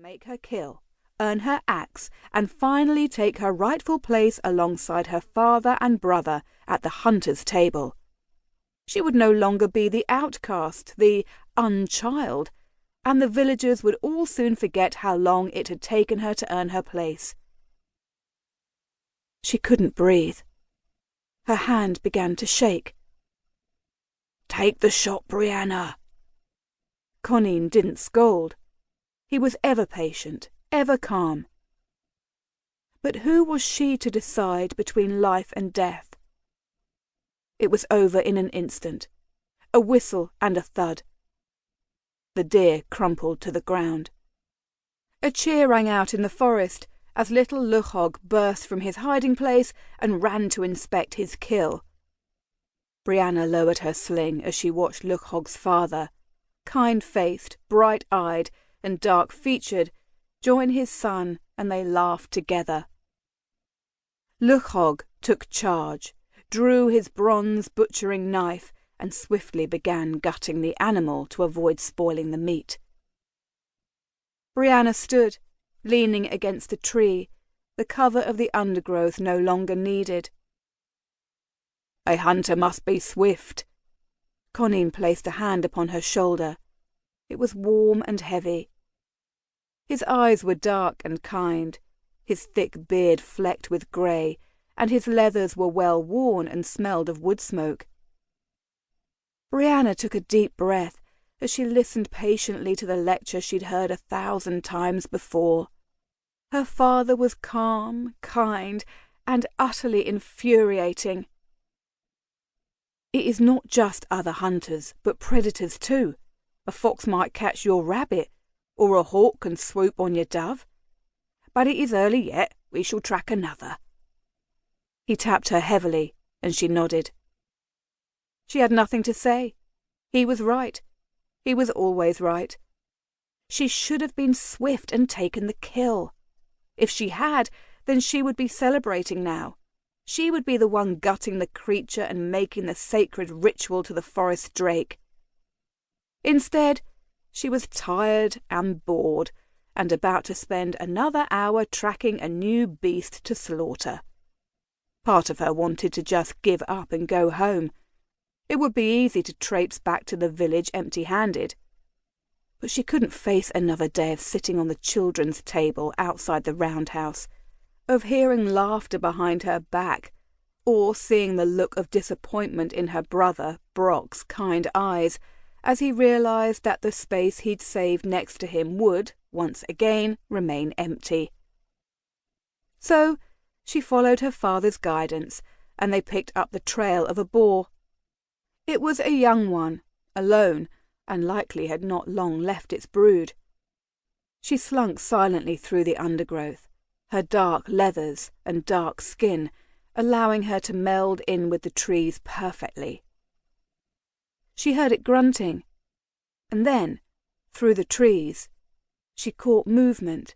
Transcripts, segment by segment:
make her kill, earn her axe, and finally take her rightful place alongside her father and brother at the hunter's table. She would no longer be the outcast, the unchild, and the villagers would all soon forget how long it had taken her to earn her place. She couldn't breathe. Her hand began to shake. "Take the shot, Breanna." Conin didn't scold. He was ever patient, ever calm. But who was she to decide between life and death? It was over in an instant. A whistle and a thud. The deer crumpled to the ground. A cheer rang out in the forest as little Luchog burst from his hiding place and ran to inspect his kill. Breanna lowered her sling as she watched Luchog's father, kind-faced, bright-eyed, and dark-featured, join his son, and they laughed together. Luchog took charge, drew his bronze butchering knife, and swiftly began gutting the animal to avoid spoiling the meat. Breanna stood, leaning against a tree, the cover of the undergrowth no longer needed. "A hunter must be swift." Conin placed a hand upon her shoulder. It was warm and heavy. His eyes were dark and kind, his thick beard flecked with grey, and his leathers were well worn and smelled of wood smoke. Breanna took a deep breath as she listened patiently to the lecture she'd heard 1,000 times before. Her father was calm, kind, and utterly infuriating. "It is not just other hunters, but predators too. A fox might catch your rabbit, or a hawk can swoop on your dove. But it is early yet, we shall track another." He tapped her heavily, and she nodded. She had nothing to say. He was right. He was always right. She should have been swift and taken the kill. If she had, then she would be celebrating now. She would be the one gutting the creature and making the sacred ritual to the forest drake. Instead, she was tired and bored, and about to spend another hour tracking a new beast to slaughter. Part of her wanted to just give up and go home. It would be easy to traipse back to the village empty-handed. But she couldn't face another day of sitting on the children's table outside the roundhouse, of hearing laughter behind her back, or seeing the look of disappointment in her brother, Brock's, kind eyes, as he realised that the space he'd saved next to him would, once again, remain empty. So she followed her father's guidance, and they picked up the trail of a boar. It was a young one, alone, and likely had not long left its brood. She slunk silently through the undergrowth, her dark leathers and dark skin allowing her to meld in with the trees perfectly. She heard it grunting, and then, through the trees, she caught movement.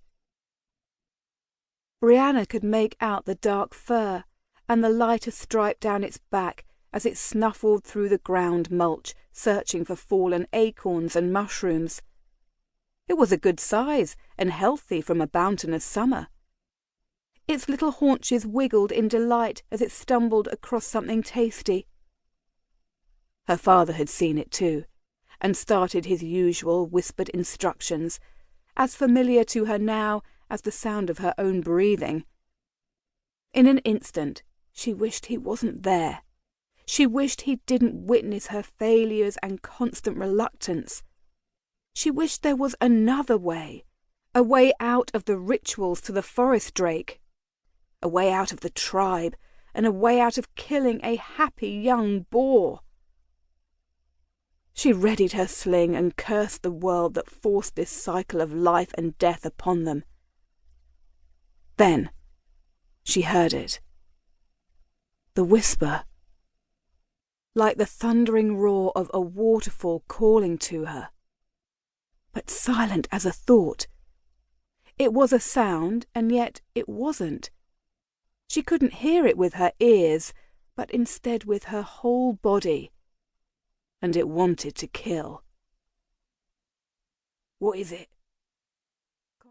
Breanna could make out the dark fur and the lighter stripe down its back as it snuffled through the ground mulch, searching for fallen acorns and mushrooms. It was a good size and healthy from a bounteous summer. Its little haunches wiggled in delight as it stumbled across something tasty. Her father had seen it too, and started his usual whispered instructions, as familiar to her now as the sound of her own breathing. In an instant, she wished he wasn't there. She wished he didn't witness her failures and constant reluctance. She wished there was another way, a way out of the rituals to the forest drake, a way out of the tribe, and a way out of killing a happy young boar. She readied her sling and cursed the world that forced this cycle of life and death upon them. Then she heard it. The whisper, like the thundering roar of a waterfall calling to her, but silent as a thought. It was a sound, and yet it wasn't. She couldn't hear it with her ears, but instead with her whole body, and it wanted to kill. "What is it?"